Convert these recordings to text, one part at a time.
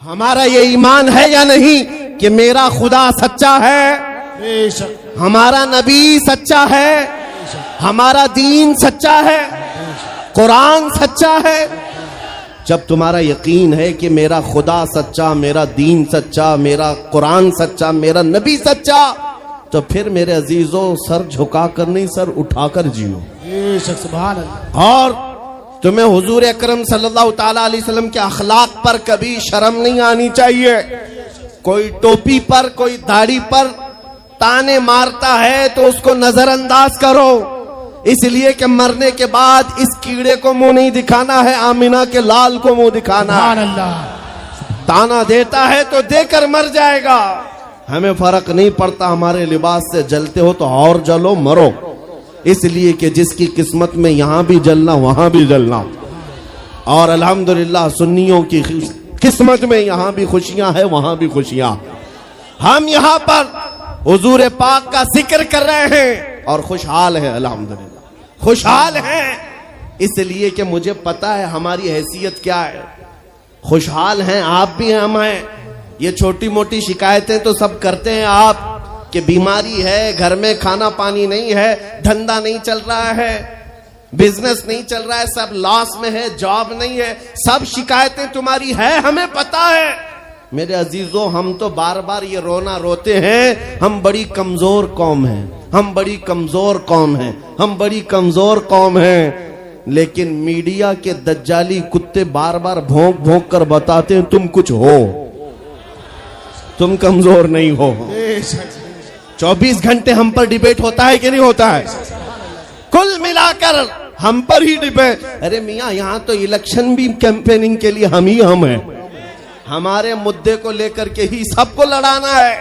हमारा ये ईमान है या नहीं कि मेरा खुदा सच्चा है, हमारा नबी सच्चा है, हमारा दीन सच्चा है, कुरान सच्चा है। जब तुम्हारा यकीन है कि मेरा खुदा सच्चा, मेरा दीन सच्चा, मेरा कुरान सच्चा, मेरा नबी सच्चा, तो फिर मेरे अजीजों सर झुकाकर नहीं, सर उठाकर जियो। और तुम्हें हुजूर अकरम सल्लल्लाहु ताला अलैहि वसल्लम के अखलाक पर कभी शर्म नहीं आनी चाहिए। कोई टोपी पर, कोई दाढ़ी पर ताने मारता है तो उसको नजरअंदाज करो, इसलिए कि मरने के बाद इस कीड़े को मुंह नहीं दिखाना है, आमिना के लाल को मुंह दिखाना है। ताना देता है तो देकर मर जाएगा। हमें फर्क नहीं पड़ता, हमारे लिबास से जलते हो तो और जलो, मरो, इसलिए कि जिसकी किस्मत में यहां भी जलना वहां भी जलना। और अल्हम्दुलिल्लाह सुन्नियों की किस्मत में यहां भी खुशियां है, वहां भी खुशियां। हम यहां पर हुजूर पाक का जिक्र कर रहे हैं और खुशहाल है, अल्हम्दुलिल्लाह खुशहाल हैं, इसलिए कि मुझे पता है हमारी हैसियत क्या है। खुशहाल हैं, आप भी हैं, हम हैं। ये छोटी मोटी शिकायतें तो सब करते हैं आप, कि बीमारी है, घर में खाना पानी नहीं है, धंधा नहीं चल रहा है, बिजनेस नहीं चल रहा है, सब लॉस में है, जॉब नहीं है, सब शिकायतें तुम्हारी है, हमें पता है। मेरे अजीजों, हम तो बार बार ये रोना रोते हैं, हम बड़ी कमजोर कौम हैं, हम बड़ी कमजोर कौम हैं, हम बड़ी कमजोर कौम हैं। लेकिन मीडिया के दज्जाली कुत्ते बार बार भौंक भौंक कर बताते हैं तुम कुछ हो, तुम कमजोर नहीं हो। 24 घंटे हम पर डिबेट होता है कि नहीं होता है? कुल मिलाकर हम पर ही डिबेट। अरे मियाँ, यहाँ तो इलेक्शन भी कैंपेनिंग के लिए हम ही हम हैं, हमारे मुद्दे को लेकर के ही सबको लड़ाना है,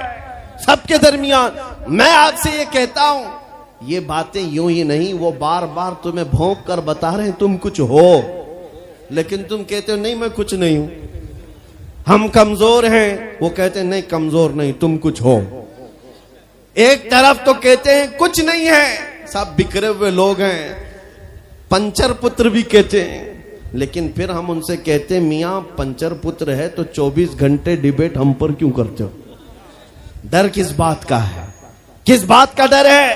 सबके दरमियान। मैं आपसे ये कहता हूं, ये बातें यूं ही नहीं, वो बार बार तुम्हें भौंक कर बता रहे हैं तुम कुछ हो, लेकिन तुम कहते हो नहीं मैं कुछ नहीं हूं, हम कमजोर हैं। वो कहते हैं नहीं कमजोर नहीं, तुम कुछ हो। एक तरफ तो कहते हैं कुछ नहीं है, सब बिखरे हुए लोग हैं, पंचर पुत्र भी कहते हैं, लेकिन फिर हम उनसे कहते हैं मियाँ पंचर पुत्र है तो 24 घंटे डिबेट हम पर क्यों करते हो? डर किस बात का है? किस बात का डर है?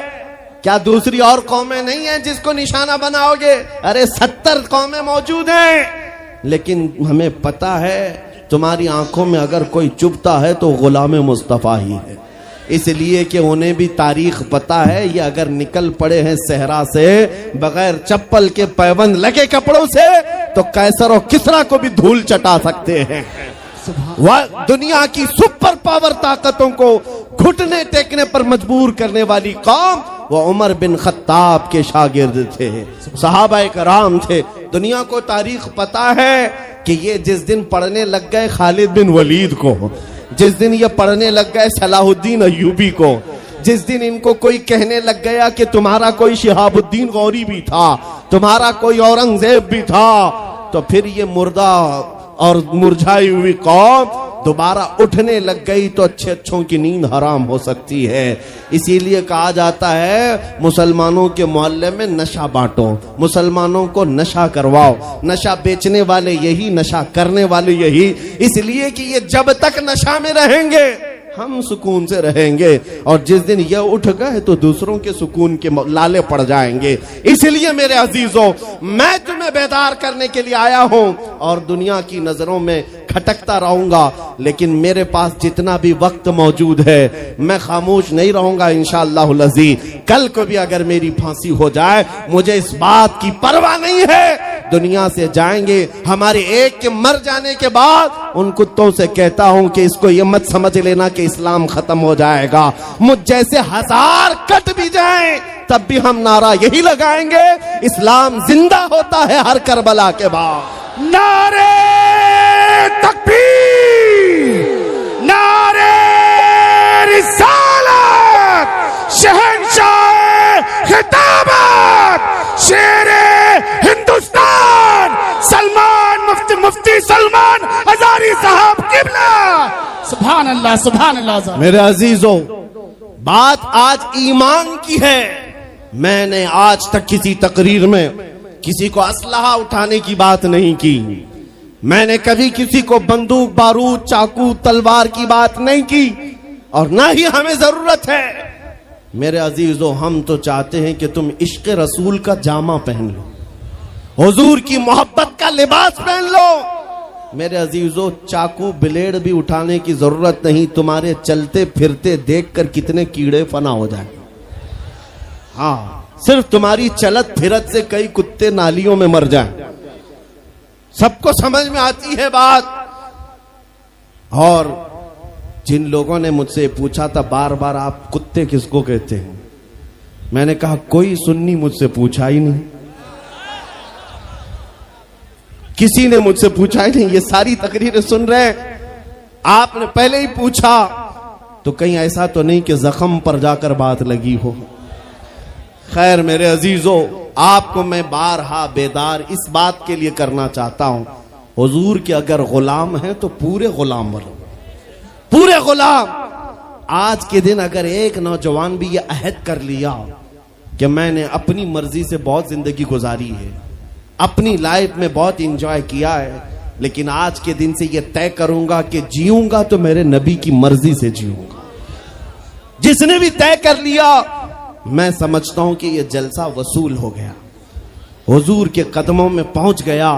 क्या दूसरी और कौमें नहीं है जिसको निशाना बनाओगे? अरे 70 कौमें मौजूद हैं, लेकिन हमें पता है तुम्हारी आंखों में अगर कोई चुभता है तो गुलाम मुस्तफा ही है, इसलिए कि उन्हें भी तारीख पता है। ये अगर निकल पड़े हैं सहरा से बगैर चप्पल के, पैबंद लगे कपड़ों से, तो कैसर और किसरा को भी धूल चटा सकते हैं। वह दुनिया की सुपर पावर ताकतों को घुटने टेकने पर मजबूर करने वाली कौम, वो उमर बिन खत्ताब के शागिर्द थे, सहाबाए कराम थे। दुनिया को तारीख पता है कि ये जिस दिन पढ़ने लग गए खालिद बिन वलीद को, जिस दिन ये पढ़ने लग गए सलाहुद्दीन अय्यूबी को, जिस दिन इनको कोई कहने लग गया कि तुम्हारा कोई शिहाबुद्दीन गौरी भी था, तुम्हारा कोई औरंगजेब भी था, तो फिर ये मुर्दा और मुरझाई हुई कौम दोबारा उठने लग गई तो अच्छे अच्छों की नींद हराम हो सकती है। इसीलिए कहा जाता है मुसलमानों के मोहल्ले में नशा बांटो, मुसलमानों को नशा करवाओ, नशा बेचने वाले यही, नशा करने वाले यही, इसलिए कि ये जब तक नशा में रहेंगे हम सुकून से रहेंगे, और जिस दिन ये उठ गए तो दूसरों के सुकून के लाले पड़ जाएंगे। इसलिए मेरे अजीजों, मैं तुम्हें बेदार करने के लिए आया हूं और दुनिया की नजरों में खटकता रहूंगा, लेकिन मेरे पास जितना भी वक्त मौजूद है मैं खामोश नहीं रहूंगा इंशाअल्लाहुल अज़ीज़। कल को भी अगर मेरी फांसी हो जाए मुझे इस बात की परवाह नहीं है, दुनिया से जाएंगे। हमारे एक के मर जाने के बाद उन कुत्तों से कहता हूं कि इसको ये मत समझ लेना कि इस्लाम खत्म हो जाएगा, मुझ जैसे 1000 कट भी जाएं तब भी हम नारा यही लगाएंगे, इस्लाम जिंदा होता है हर करबला के बाद। नारे तकबीर, नारे रिसालत, शहंशाह खिताबत, शेरे हिंदुस्तान सलमान मुफ्ती सलमान हजारी साहब किबला। सुभान अल्लाह, सुभान अल्लाह। मेरे अजीजों, बात आज ईमान की है। मैंने आज तक किसी तकरीर में किसी को असलहा उठाने की बात नहीं की, मैंने कभी किसी को बंदूक, बारूद, चाकू, तलवार की बात नहीं की और ना ही हमें जरूरत है। मेरे अजीजों, हम तो चाहते हैं कि तुम इश्क रसूल का जामा पहन लो, हुजूर की मोहब्बत का लिबास पहन लो। मेरे अजीजों, चाकू ब्लेड भी उठाने की जरूरत नहीं, तुम्हारे चलते फिरते देखकर कितने कीड़े फना हो जाए। हाँ, सिर्फ तुम्हारी चलत फिरत से कई कुत्ते नालियों में मर जाएं। सबको समझ में आती है बात। और जिन लोगों ने मुझसे पूछा था बार बार, आप कुत्ते किसको कहते हैं, मैंने कहा कोई सुन्नी मुझसे पूछा ही नहीं, किसी ने मुझसे पूछा ही नहीं। ये सारी तकरीरें सुन रहे हैं, आपने पहले ही पूछा तो कहीं ऐसा तो नहीं कि जख्म पर जाकर बात लगी हो। खैर मेरे अजीजों, आपको मैं बारहा बेदार इस बात के लिए करना चाहता हूं, हुजूर के अगर गुलाम हैं तो पूरे गुलाम बनो, पूरे गुलाम। आज के दिन अगर एक नौजवान भी ये अहद कर लिया कि मैंने अपनी मर्जी से बहुत जिंदगी गुजारी है, अपनी लाइफ में बहुत इंजॉय किया है, लेकिन आज के दिन से ये तय करूंगा कि जीऊंगा तो मेरे नबी की मर्जी से जीऊंगा, जिसने भी तय कर लिया, मैं समझता हूं कि ये जलसा वसूल हो गया, हुजूर के कदमों में पहुंच गया।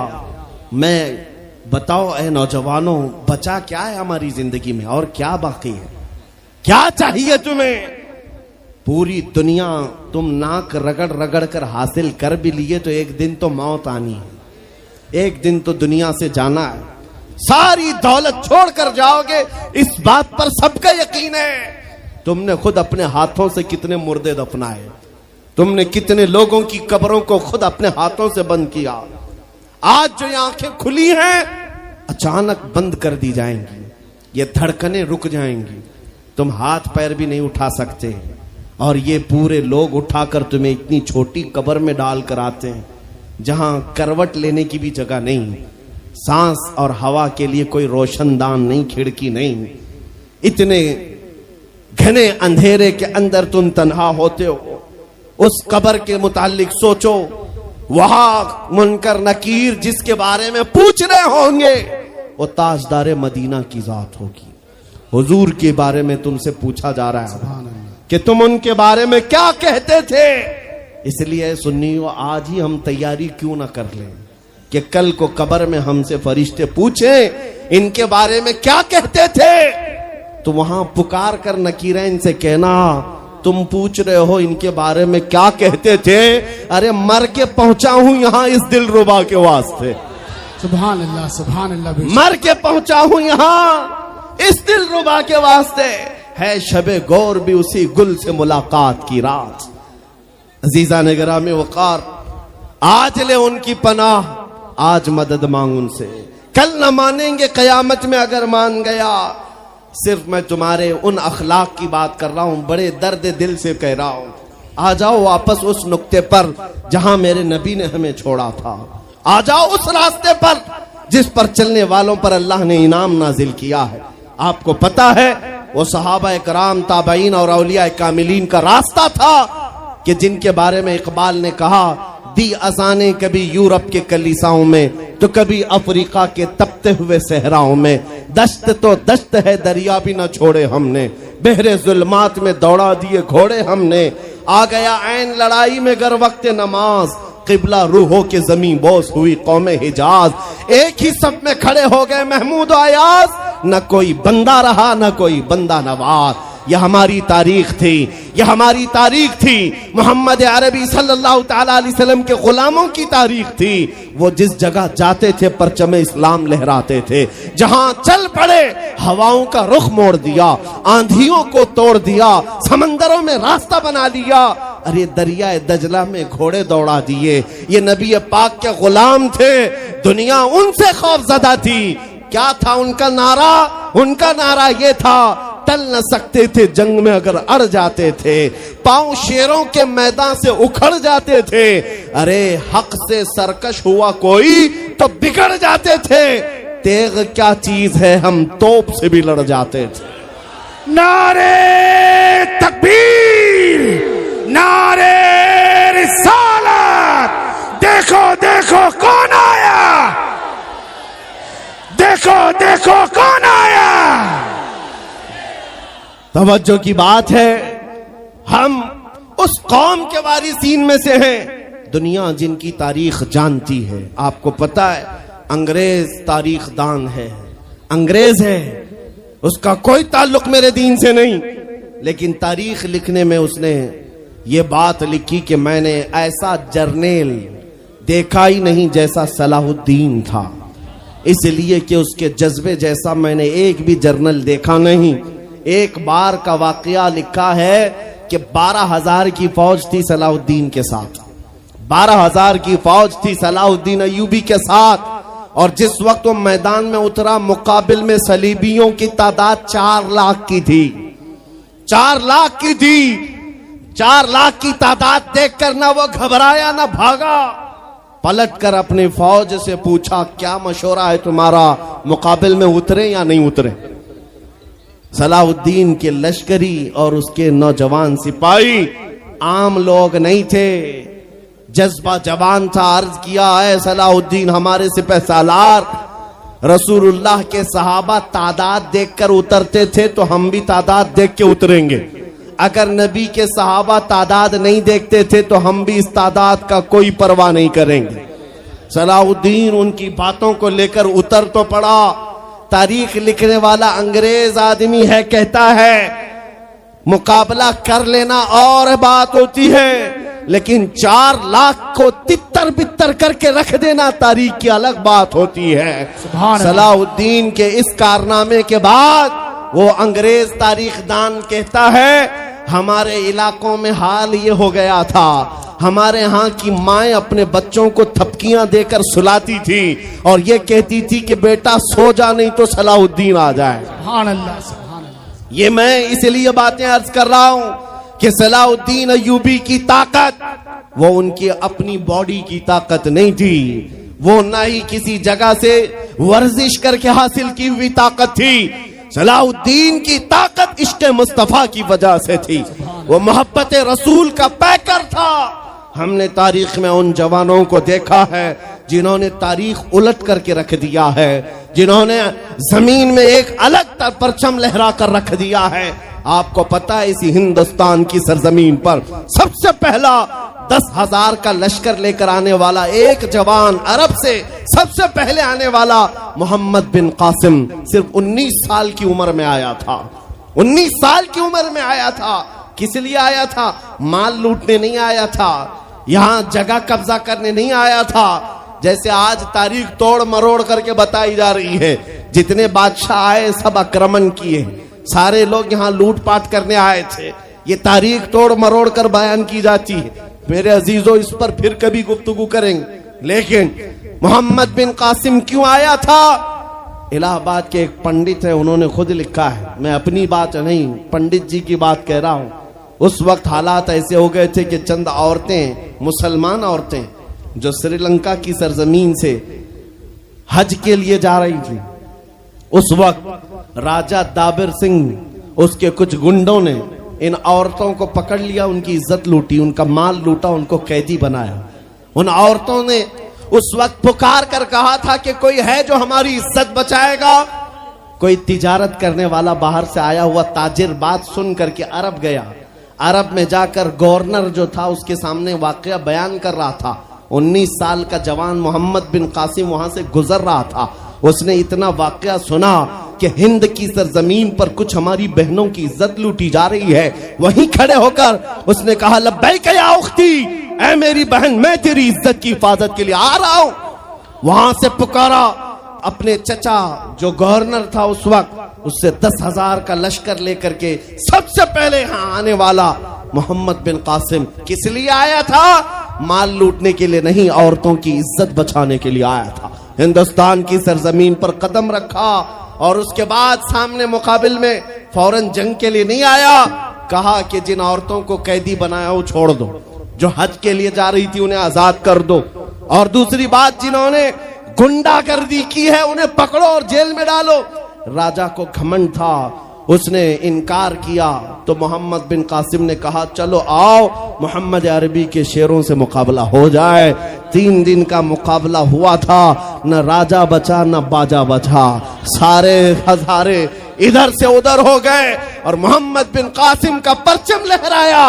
मैं बताओ ए नौजवानों, बचा क्या है हमारी जिंदगी में और क्या बाकी है? क्या चाहिए तुम्हें? पूरी दुनिया तुम नाक रगड़ रगड़ कर हासिल कर भी लिए तो एक दिन तो मौत आनी है, एक दिन तो दुनिया से जाना है, सारी दौलत छोड़कर जाओगे, इस बात पर सबका यकीन है। तुमने खुद अपने हाथों से कितने मुर्दे दफनाए, तुमने कितने लोगों की कब्रों को खुद अपने हाथों से बंद किया। आज जो ये आंखें खुली हैं अचानक बंद कर दी जाएंगी, ये धड़कनें रुक जाएंगी, तुम हाथ पैर भी नहीं उठा सकते, और ये पूरे लोग उठाकर तुम्हें इतनी छोटी कब्र में डाल कर आते हैं जहां करवट लेने की भी जगह नहीं, सांस और हवा के लिए कोई रोशनदान नहीं, खिड़की नहीं। इतने घने अंधेरे के अंदर तुम तन्हा होते हो। उस कब्र के मुतालिक सोचो, वहां मुनकर नकीर जिसके बारे में पूछ रहे होंगे वो ताजदारे मदीना की जात होगी। हुजूर के बारे में तुमसे पूछा जा रहा है कि तुम उनके बारे में क्या कहते थे। इसलिए सुन्नियों, आज ही हम तैयारी क्यों ना कर लें कि कल को कब्र में हमसे फरिश्ते पूछे इनके बारे में क्या कहते थे, तो वहां पुकार कर नकीरैन से कहना, तुम पूछ रहे हो इनके बारे में क्या कहते थे, अरे मर के पहुंचा हूं यहां इस दिलरुबा के वास्ते। सुभान अल्लाह, सुभान अल्लाह। मर के पहुंचा हूं यहां इस दिलरुबा के वास्ते, है शबे गौर भी उसी गुल से मुलाकात की रात। अजीजा ने गिरामी वकार, आज ले उनकी पनाह, आज मदद मांग उनसे, कल न मानेंगे कयामत में अगर मान गया। सिर्फ मैं तुम्हारे उन अखलाक की बात कर रहा हूं, बड़े दर्द दिल से कह रहा हूं। आ जाओ वापस उस नुक्ते पर जहां मेरे नबी ने हमें छोड़ा था, आ जाओ उस रास्ते पर जिस पर चलने वालों पर अल्लाह ने इनाम नाजिल किया है। आपको पता है वो सहाबा कराम, ताबईन और औलिया कामिलीन का रास्ता था कि जिनके बारे में इकबाल ने कहा, दी अजाने कभी यूरोप के कलीसाओं में तो कभी अफ्रीका के तपते हुए सहराओं में, दश्त तो दश्त है दरिया भी न छोड़े हमने, बहरे जुल्मात में दौड़ा दिए घोड़े हमने, आ गया ऐन लड़ाई में गर वक्त नमाज, किबला रूहों के जमीन बोस हुई कौमे हिजाज। एक ही सब में खड़े हो गए महमूद अयाज, न कोई बंदा रहा न कोई बंदा नवाज। यह हमारी तारीख थी, यह हमारी तारीख थी, मोहम्मद अरबी सल्लल्लाहु ताला अलैहि वसल्लम के गुलामों की तारीख थी। वो जिस जगह जाते थे परचमे इस्लाम लहराते थे, जहां चल पड़े हवाओं का रुख मोड़ दिया, आंधियों को तोड़ दिया, समंदरों में रास्ता बना लिया, अरे दरिया दजला में घोड़े दौड़ा दिए। ये नबी पाक के गुलाम थे, दुनिया उनसे खौफजदा थी। क्या था उनका नारा? उनका नारा ये था, टल न सकते थे जंग में अगर अड़ जाते थे, पांव शेरों के मैदान से उखड़ जाते थे, अरे हक से सरकश हुआ कोई तो बिगड़ जाते थे, तेग क्या चीज है हम तोप से भी लड़ जाते थे। नारे तकबीर, नारे रिसालत, देखो देखो कौन आया, तवज्जो की बात है, हम उस कौम के वारिसीन में से हैं दुनिया जिनकी तारीख जानती है। आपको पता है अंग्रेज तारीख दान है, अंग्रेज है, उसका कोई ताल्लुक मेरे दीन से नहीं, लेकिन तारीख लिखने में उसने ये बात लिखी कि मैंने ऐसा जर्नेल देखा ही नहीं जैसा सलाहुद्दीन था, इसलिए कि उसके जज्बे जैसा मैंने एक भी जर्नल देखा नहीं। एक बार का वाकया लिखा है कि 12,000 की फौज थी सलाहुद्दीन के साथ, 12,000 की फौज थी सलाहुद्दीन अय्यूबी के साथ, और जिस वक्त वो मैदान में उतरा मुकाबिल में सलीबियों की तादाद 4 लाख की थी, 4 लाख की थी। 4 लाख की तादाद देखकर ना वो घबराया ना भागा, पलट कर अपनी फौज से पूछा क्या मशवरा है तुम्हारा, मुकाबिल में उतरे या नहीं उतरे। सलाहुद्दीन के लश्करी और उसके नौजवान सिपाही आम लोग नहीं थे, जज्बा जवान था। अर्ज किया है सलाहुद्दीन हमारे सिपहसालार, रसूलुल्लाह के सहाबा तादाद देखकर उतरते थे तो हम भी तादाद देख के उतरेंगे, अगर नबी के सहाबा तादाद नहीं देखते थे तो हम भी इस तादाद का कोई परवाह नहीं करेंगे। सलाहुद्दीन उनकी बातों को लेकर उतर तो पड़ा। तारीख लिखने वाला अंग्रेज आदमी है, कहता है मुकाबला कर लेना और बात होती है, लेकिन 4 लाख को तितर बितर करके रख देना तारीख की अलग बात होती है। सलाहुद्दीन के इस कारनामे के बाद वो अंग्रेज तारीखदान कहता है हमारे इलाकों में हाल ये हो गया था, हमारे यहाँ की माएं अपने बच्चों को थपकियां देकर सुलाती थी और ये कहती थी कि बेटा सो जा नहीं तो सलाहुद्दीन आ जाए। सुभान अल्लाह, सुभान अल्लाह। ये मैं इसलिए बातें अर्ज कर रहा हूं कि सलाहुद्दीन अय्यूबी की ताकत वो उनकी अपनी बॉडी की ताकत नहीं थी, वो ना ही किसी जगह से वर्जिश करके हासिल की हुई ताकत थी। सलाहुद्दीन की ताकत इश्क़ मुस्तफा की वजह से थी, वो मोहब्बत रसूल का पैकर था। हमने तारीख में उन जवानों को देखा है जिन्होंने तारीख उलट करके रख दिया है, जिन्होंने जमीन में एक अलग परचम लहरा कर रख दिया है। आपको पता है इसी हिंदुस्तान की सरजमीन पर सबसे पहला 10,000 का लश्कर लेकर आने वाला एक जवान, अरब से सबसे पहले आने वाला मोहम्मद बिन कासिम सिर्फ 19 साल की उम्र में आया था। 19 साल की उम्र में आया था। किस लिए आया था? माल लूटने नहीं आया था, यहां जगह कब्जा करने नहीं आया था। जैसे आज तारीख तोड़ मरोड़ करके बताई जा रही है, जितने बादशाह आए सब आक्रमण किए, सारे लोग यहाँ लूटपाट करने आए थे, ये तारीख तोड़ मरोड़ कर बयान की जाती है। मेरे अजीजों इस पर फिर कभी गुफ्तगू करेंगे, लेकिन मोहम्मद बिन कासिम क्यों आया था? इलाहाबाद के एक पंडित है, उन्होंने खुद लिखा है, मैं अपनी बात नहीं पंडित जी की बात कह रहा हूं। उस वक्त हालात ऐसे हो गए थे कि चंद औरतें, मुसलमान औरतें जो श्रीलंका की सरजमीन से हज के लिए जा रही थी, उस वक्त राजा दाबिर सिंह उसके कुछ गुंडों ने इन औरतों को पकड़ लिया, उनकी इज्जत लूटी, उनका माल लूटा, उनको कैदी बनाया। उन औरतों ने उस वक्त पुकार कर कहा था कि कोई है जो हमारी इज्जत बचाएगा। कोई तिजारत करने वाला बाहर से आया हुआ ताजिर बात सुन करके अरब गया। अरब में जाकर गवर्नर जो था उसके सामने वाकया बयान कर रहा था। 19 साल का जवान मोहम्मद बिन कासिम वहां से गुजर रहा था। उसने इतना वाकया सुना कि हिंद की सरजमीन पर कुछ हमारी बहनों की इज्जत लूटी जा रही है। वहीं खड़े होकर उसने कहा लब्बैक या उख्ती, ऐ मेरी बहन मैं तेरी इज्जत की हिफाजत के लिए आ रहा हूं। वहां से पुकारा अपने चचा जो गवर्नर था उस वक्त, उससे 10,000 का लश्कर लेकर के सबसे पहले यहां आने वाला मोहम्मद बिन कासिम किस लिए आया था? माल लूटने के लिए नहीं, औरतों की इज्जत बचाने के लिए आया था। हिंदुस्तान की सरजमीन पर कदम रखा और उसके बाद सामने मुकाबिल में फौरन जंग के लिए नहीं आया। कहा कि जिन औरतों को कैदी बनाया वो छोड़ दो, जो हज के लिए जा रही थी उन्हें आजाद कर दो, और दूसरी बात जिन्होंने गुंडागर्दी की है उन्हें पकड़ो और जेल में डालो। राजा को घमंड था, उसने इनकार किया तो मोहम्मद बिन कासिम ने कहा चलो आओ मोहम्मद अरबी के शेरों से मुकाबला हो जाए। 3 दिन का मुकाबला हुआ था, न राजा बचा न बाजा बचा, सारे हजारे इधर से उधर हो गए और मोहम्मद बिन कासिम का परचम लहराया।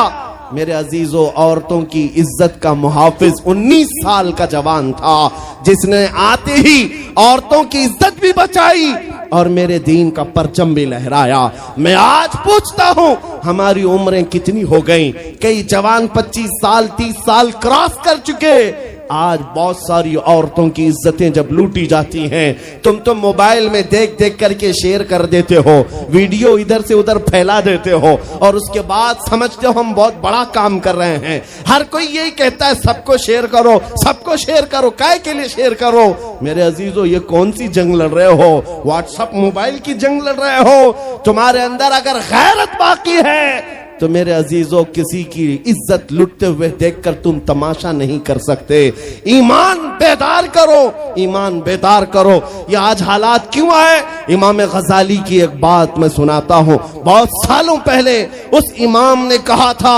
मेरे अजीजों, औरतों की इज्जत का मुहाफिज 19 साल का जवान था, जिसने आते ही औरतों की इज्जत भी बचाई और मेरे दीन का परचम भी लहराया। मैं आज पूछता हूं, हमारी उम्रें कितनी हो गई? कई जवान 25 साल 30 साल क्रॉस कर चुके। आज बहुत सारी औरतों की इज्जतें जब लूटी जाती हैं, तुम तो मोबाइल में देख देख करके शेयर कर देते हो, वीडियो इधर से उधर फैला देते हो और उसके बाद समझते हो हम बहुत बड़ा काम कर रहे हैं। हर कोई यही कहता है सबको शेयर करो, सबको शेयर करो। काय के लिए शेयर करो? मेरे अजीजों, ये कौन सी जंग लड़ रहे हो? व्हाट्सएप मोबाइल की जंग लड़ रहे हो? तुम्हारे अंदर अगर गैरत बाकी है तो मेरे अजीजों, किसी की इज्जत लुटते हुए देखकर तुम तमाशा नहीं कर सकते। ईमान बेदार करो, ईमान बेदार करो। ये आज हालात क्यों आए? इमाम गजाली की एक बात मैं सुनाता हूं। बहुत सालों पहले उस इमाम ने कहा था,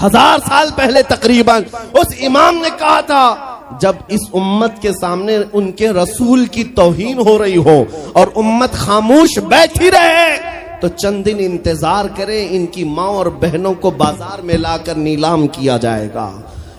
1000 साल पहले तकरीबन, उस इमाम ने कहा था, जब इस उम्मत के सामने उनके रसूल की तौहीन हो रही हो और उम्मत खामोश बैठी रहे तो चंद दिन इंतजार करें, इनकी माँ और बहनों को बाजार में लाकर नीलाम किया जाएगा,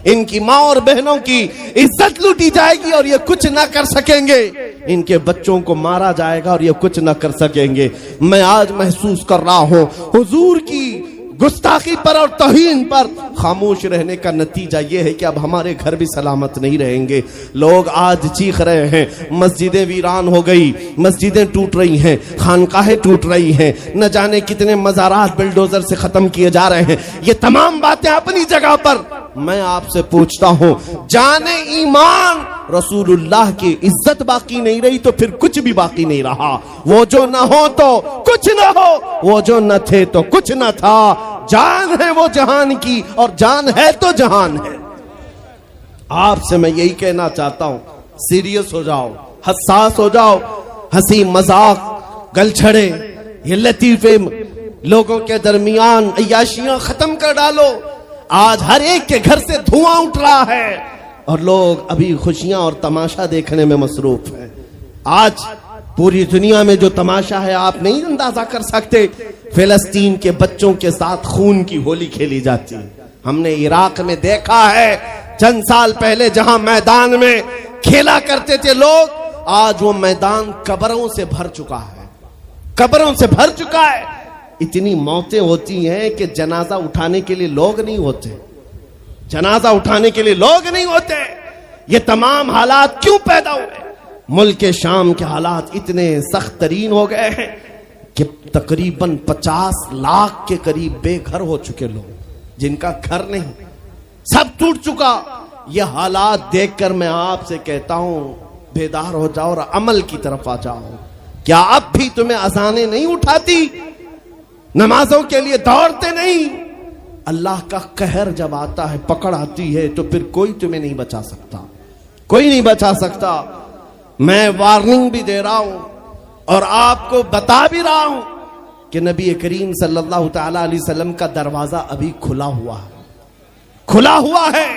इनकी माँ और बहनों की इज्जत लूटी जाएगी और ये कुछ ना कर सकेंगे, इनके बच्चों को मारा जाएगा और ये कुछ ना कर सकेंगे। मैं आज महसूस कर रहा हूं, हुजूर की गुस्ताखी पर और तौहीन पर खामोश रहने का नतीजा यह है कि अब हमारे घर भी सलामत नहीं रहेंगे। लोग आज चीख रहे हैं, मस्जिदें वीरान हो गई, मस्जिदें टूट रही हैं, खानकाहें टूट रही हैं, न जाने कितने मज़ारात बिल्डोजर से खत्म किए जा रहे हैं। ये तमाम बातें अपनी जगह पर। मैं आपसे पूछता हूं, जाने ईमान रसूलुल्लाह की इज्जत बाकी नहीं रही तो फिर कुछ भी बाकी नहीं रहा। वो जो न हो तो कुछ न हो, वो जो न थे तो कुछ न था। जान है वो जहान की और जान है तो जहान है। आपसे मैं यही कहना चाहता हूं, सीरियस हो जाओ, हसास हो जाओ। हंसी मजाक, गलछड़े, ये लतीफे, लोगों के दरमियान अय्याशियां खत्म कर डालो। आज हर एक के घर से धुआं उठ रहा है और लोग अभी खुशियां और तमाशा देखने में मसरूफ हैं। आज पूरी दुनिया में जो तमाशा है आप नहीं अंदाजा कर सकते। फिलिस्तीन के बच्चों के साथ खून की होली खेली जाती है। हमने इराक में देखा है, चंद साल पहले जहां मैदान में खेला करते थे लोग, आज वो मैदान कब्रों से भर चुका है, कब्रों से भर चुका है। इतनी मौतें होती हैं कि जनाजा उठाने के लिए लोग नहीं होते, जनाजा उठाने के लिए लोग नहीं होते। ये तमाम हालात क्यों पैदा हुए? मुल्क के शाम के हालात इतने सख्त तरीन हो गए हैं कि तकरीबन 50 लाख के करीब बेघर हो चुके लोग, जिनका घर नहीं, सब टूट चुका। ये हालात देखकर मैं आपसे कहता हूं, बेदार हो जाओ और अमल की तरफ आ जाओ। क्या अब भी तुम्हें अजानें नहीं उठाती? नमाजों के लिए दौड़ते नहीं? अल्लाह का कहर जब आता है, पकड़ आती है, तो फिर कोई तुम्हें नहीं बचा सकता, कोई नहीं बचा सकता। मैं वार्निंग भी दे रहा हूं और आपको बता भी रहा हूं कि नबी करीम सल्लल्लाहु तआला अलैहि वसल्लम का दरवाजा अभी खुला हुआ है, खुला हुआ है।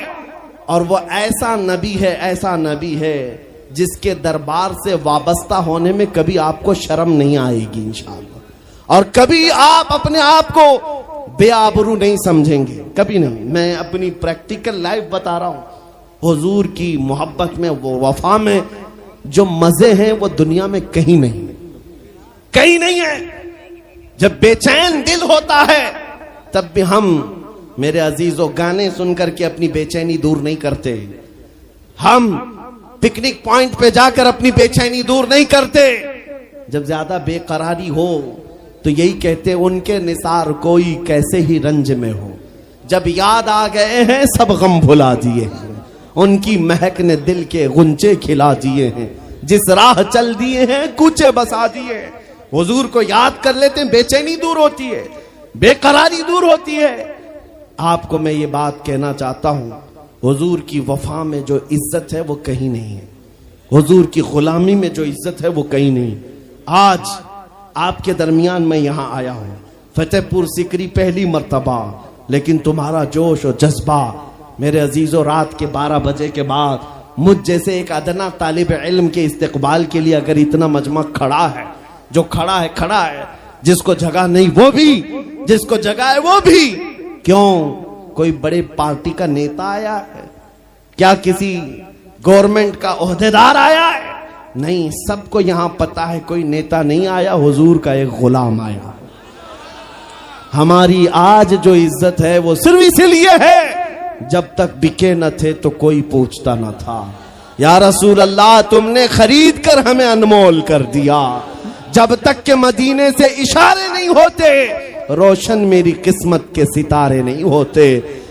और वो ऐसा नबी है, ऐसा नबी है जिसके दरबार से वाबस्ता होने में कभी आपको शर्म नहीं आएगी इंशाअल्लाह, और कभी आप अपने आप को बेआबरू नहीं समझेंगे, कभी नहीं। मैं अपनी प्रैक्टिकल लाइफ बता रहा हूं। हुजूर की मोहब्बत में, वो वफा में जो मजे हैं वो दुनिया में कहीं नहीं, कहीं नहीं है। जब बेचैन दिल होता है तब भी हम, मेरे अजीजों, गाने सुनकर के अपनी बेचैनी दूर नहीं करते। हम पिकनिक पॉइंट पे जाकर अपनी बेचैनी दूर नहीं करते। जब ज्यादा बेकरारी हो तो यही कहते, उनके निसार कोई कैसे ही रंज में हो, जब याद आ गए हैं सब गम भुला दिए हैं, उनकी महक ने दिल के गुंचे खिला दिए हैं, जिस राह चल दिए हैं कूचे बसा दिए हैं। हुजूर को याद कर लेते हैं, बेचैनी दूर होती है, बेकरारी दूर होती है। आपको मैं ये बात कहना चाहता हूं, हुजूर की वफा में जो इज्जत है वो कहीं नहीं है, हुजूर की गुलामी में जो इज्जत है वो कहीं नहीं। आज आपके दरमियान मैं यहां आया हूं, फतेहपुर सिकरी पहली मर्तबा, लेकिन तुम्हारा जोश और जज्बा, मेरे अजीजों, रात के 12 बजे के बाद मुझ जैसे एक अदना तालिब इल्म के इस्तेकबाल के लिए अगर इतना मजमा खड़ा है जो खड़ा है, जिसको जगह नहीं वो भी, जिसको जगह है वो भी। क्यों? कोई बड़े पार्टी का नेता आया है क्या? किसी गवर्नमेंट का ओहदेदार आया है? नहीं, सबको यहां पता है कोई नेता नहीं आया, हुजूर का एक गुलाम आया। हमारी आज जो इज्जत है वो सिर्फ इसीलिए है, जब तक बिके न थे तो कोई पूछता न था। या रसूल अल्लाह, तुमने खरीद कर हमें अनमोल कर दिया। जब तक के मदीने से इशारे नहीं होते, रोशन मेरी किस्मत के सितारे नहीं होते।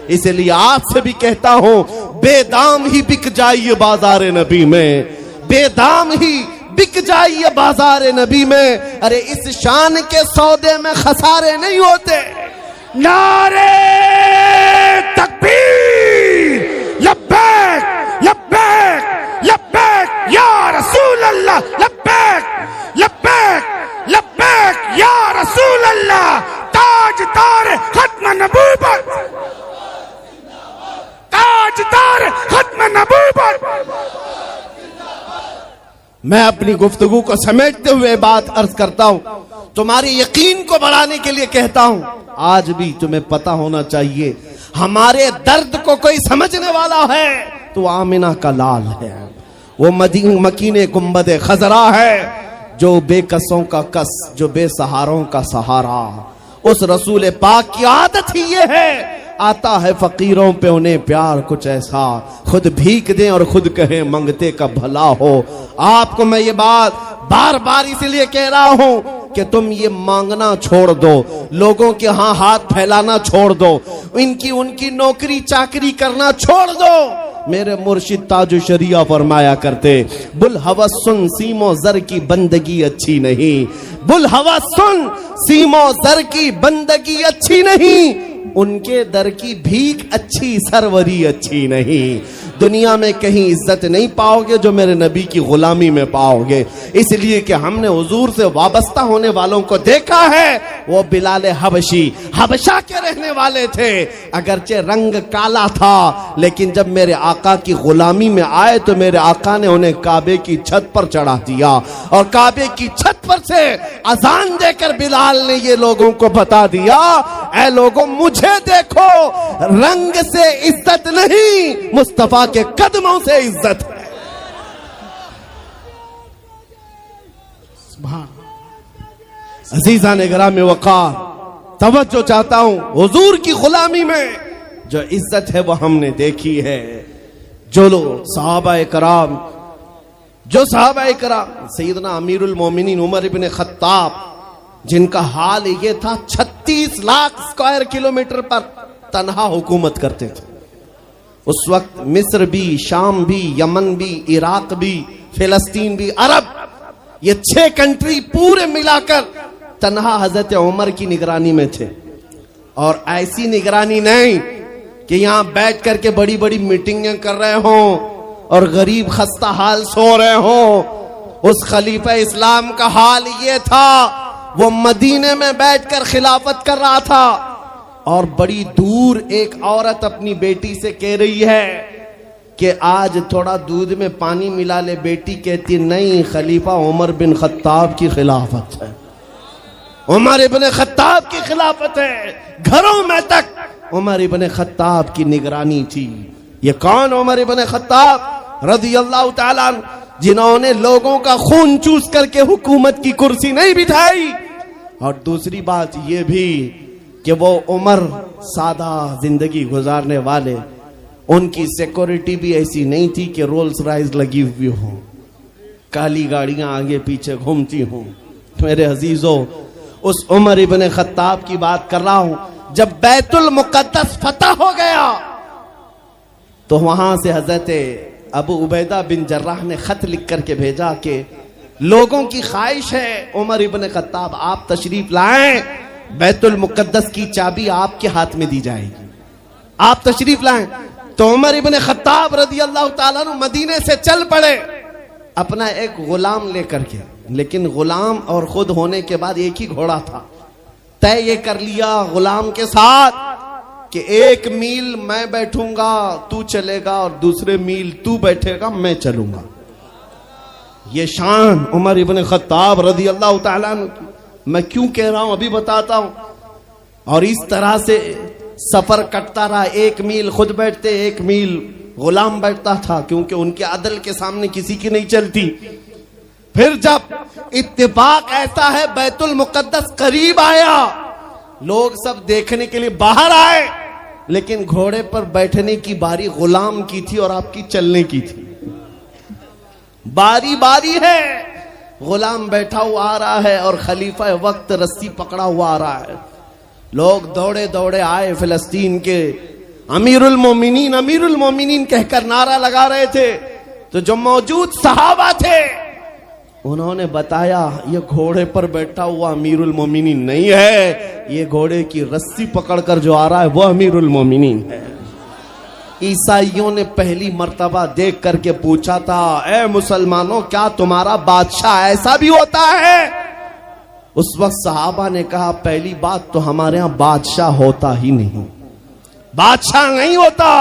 इसलिए आपसे भी कहता हूं, बेदाम ही बिक जाइए बाजार नबी में, बेदाम ही बिक जाइए बाजार नबी में। अरे इस शान के सौदे में खसारे नहीं होते। नारे तकबीर, लब्बैक लब्बैक लब्बैक या रसूल अल्लाह, लब्बैक लब्बैक लब्बैक या रसूल अल्लाह। ताजदार खत्म नबूवत, ताजदार खत्म नबूवत। मैं अपनी गुफ्तगू को समेटते हुए बात अर्ज करता हूं, तुम्हारे यकीन को बढ़ाने के लिए कहता हूं, आज भी तुम्हें पता होना चाहिए, हमारे दर्द को कोई समझने वाला है तो आमिना का लाल है, वो मकीने गुंबदे खजरा है, जो बेकसों का कस, जो बेसहारों का सहारा। उस रसूल पाक की आदत ही ये है, आता है फकीरों पे उन्हें प्यार कुछ ऐसा, खुद भीख दें और खुद कहें मंगते का भला हो। आपको मैं ये बात बार बार इसलिए कह रहा हूं कि तुम ये मांगना छोड़ दो, लोगों के यहाँ हाथ फैलाना छोड़ दो, इनकी उनकी नौकरी चाकरी करना छोड़ दो। मेरे मुर्शिद ताजु शरिया फरमाया करते, बुल हवस सुन सीमो जर की बंदगी अच्छी नहीं, बुल हवस सुन सीमो जर की बंदगी अच्छी नहीं, उनके दर की भीख अच्छी, सरवरी अच्छी नहीं। दुनिया में कहीं इज्जत नहीं पाओगे जो मेरे नबी की गुलामी में पाओगे। इसलिए कि हमने हुजूर से वाबस्ता होने वालों को देखा है, वो बिलाल हबशी हबशा के रहने वाले थे, अगरचे रंग काला था, लेकिन जब मेरे आका की गुलामी में आए तो मेरे आका ने उन्हें काबे की छत पर चढ़ा दिया, और काबे की छत पर से अजान देकर बिलाल ने ये लोगों को बता दिया, ऐ लोगों मुझे देखो, रंग से इज्जत नहीं, मुस्तफा के कदमों से इज्जत है। अजीजा ने ग्राम वकार, तवज्जो चाहता हूं, हुजूर की गुलामी में जो इज्जत है वो हमने देखी है। जो लोग सहाबाए कराम, जो सहाबाए कराम, सैयदना अमीरुल मोमिनीन उमर इब्न खत्ताब, जिनका हाल ये था 36 लाख स्क्वायर किलोमीटर पर तन्हा हुकूमत करते थे। उस वक्त मिस्र भी, शाम भी, यमन भी, इराक भी, फिलिस्तीन भी, अरब, ये 6 कंट्री पूरे मिलाकर तन्हा हजरत उमर की निगरानी में थे। और ऐसी निगरानी नहीं कि यहां बैठ करके बड़ी बड़ी मीटिंगें कर रहे हो और गरीब खस्ता हाल सो रहे हो। उस खलीफा इस्लाम का हाल ये था, वो मदीने में बैठकर खिलाफत कर रहा था, और बड़ी दूर एक औरत अपनी बेटी से कह रही है कि आज थोड़ा दूध में पानी मिला ले। बेटी कहती नहीं, खलीफा उमर बिन खत्ताब की खिलाफत है, उमर इब्न खत्ताब की खिलाफत है। घरों में तक उमर इब्न खत्ताब की निगरानी थी। ये कौन? उमर इब्न खत्ताब रज़ियल्लाहु ताला अन्हु, जिन्होंने लोगों का खून चूस करके हुकूमत की कुर्सी नहीं बिठाई। और दूसरी बात ये भी कि वो उमर सादा जिंदगी गुजारने वाले, उनकी सिक्योरिटी भी ऐसी नहीं थी कि रोल्स रॉयस लगी हुई हो, काली गाड़ियां आगे पीछे घूमती हों। मेरे अजीजों, उस उमर इब्न खत्ताब की बात कर रहा हूं। जब बैतुल मुकद्दस फतह हो गया तो वहां से हजरत अबू उबैदा बिन जर्राह ने खत लिख करके भेजा कि लोगों की ख्वाहिश है उमर इब्न खत्ताब आप तशरीफ लाएं, बैतुल मुकद्दस की चाबी आपके हाथ में दी जाएगी, आप तशरीफ लाएं। तो उमर इब्न खत्ताब रज़ियल्लाहु ताला अन्हु मदीने से चल पड़े अपना एक गुलाम लेकर के। लेकिन गुलाम और खुद होने के बाद एक ही घोड़ा था। तय ये कर लिया गुलाम के साथ कि 1 मील मैं बैठूंगा तू चलेगा, और दूसरे मील तू बैठेगा मैं चलूंगा। ये शान उमर इब्न खत्ताब रज़ी अल्लाह ताला अन्हु की। मैं क्यों कह रहा हूं अभी बताता हूं। और इस तरह से सफर कटता रहा। 1 मील खुद बैठते, 1 मील गुलाम बैठता था, क्योंकि उनके अदल के सामने किसी की नहीं चलती। फिर जब इत्तेफाक ऐसा है बैतुल मुकद्दस करीब आया, लोग सब देखने के लिए बाहर आए, लेकिन घोड़े पर बैठने की बारी गुलाम की थी और आपकी चलने की थी। बारी बारी है, गुलाम बैठा हुआ आ रहा है और खलीफा वक्त रस्सी पकड़ा हुआ आ रहा है। लोग दौड़े दौड़े आए, फिलिस्तीन के अमीरुल मोमिनीन कहकर नारा लगा रहे थे। तो जो मौजूद सहाबा थे उन्होंने बताया ये घोड़े पर बैठा हुआ अमीरुल मोमिनीन नहीं है, ये घोड़े की रस्सी पकड़कर जो आ रहा है वो अमीरुल मोमिनीन है। ईसाइयों ने पहली मर्तबा देख करके पूछा था, ए मुसलमानों, क्या तुम्हारा बादशाह ऐसा भी होता है? उस वक्त सहाबा ने कहा, पहली बात तो हमारे यहां बादशाह होता ही नहीं, बादशाह नहीं होता।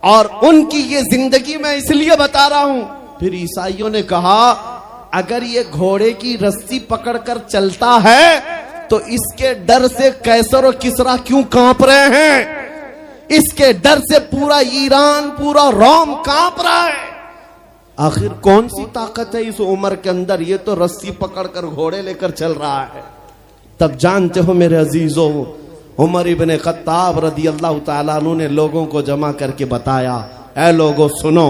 और उनकी ये जिंदगी मैं इसलिए बता रहा हूं। फिर ईसाइयों ने कहा, अगर ये घोड़े की रस्सी पकड़कर चलता है तो इसके डर से कैसर और किसरा क्यों कांप रहे हैं? इसके डर से पूरा ईरान, पूरा रोम कांप रहा है। आखिर कौन सी ताकत है इस उमर के अंदर? ये तो रस्सी पकड़कर घोड़े लेकर चल रहा है। तब जानते हो मेरे अजीजों, उमर इब्न खत्ताब रज़ी अल्लाह ताला अन्हु ने लोगों को जमा करके बताया, ऐ लोगों सुनो,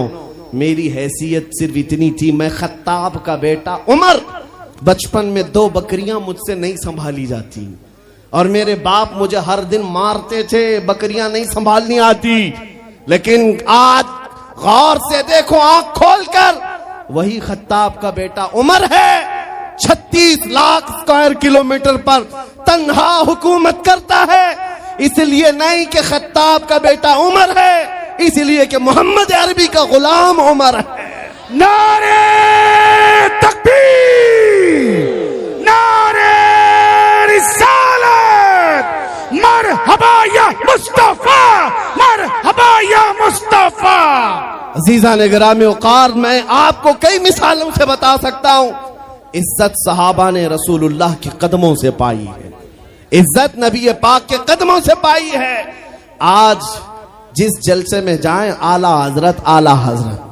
मेरी हैसियत सिर्फ इतनी थी, मैं खत्ताब का बेटा उमर, बचपन में 2 बकरियां मुझसे नहीं संभाली जाती और मेरे बाप मुझे हर दिन मारते थे, बकरियां नहीं संभालनी आती। लेकिन आज गौर से देखो, आंख खोलकर, वही खत्ताब का बेटा उमर है। 36 लाख स्क्वायर किलोमीटर पर तन्हा हुकूमत करता है। इसलिए नहीं कि खत्ताब का बेटा उमर है, इसलिए कि मोहम्मद अरबी का गुलाम उमर है। नारे तकबीर, नारे रिसालत, मरहबा या मुस्तफा, मरहबा या मुस्तफा। अजीजा ने गिरामी औकार, मैं आपको कई मिसालों से बता सकता हूं। इज्जत सहाबा ने रसूलुल्लाह के कदमों से पाई है, इज्जत नबी पाक के कदमों से पाई है। आज जिस जलसे में जाएं, आला हजरत, आला हजरत,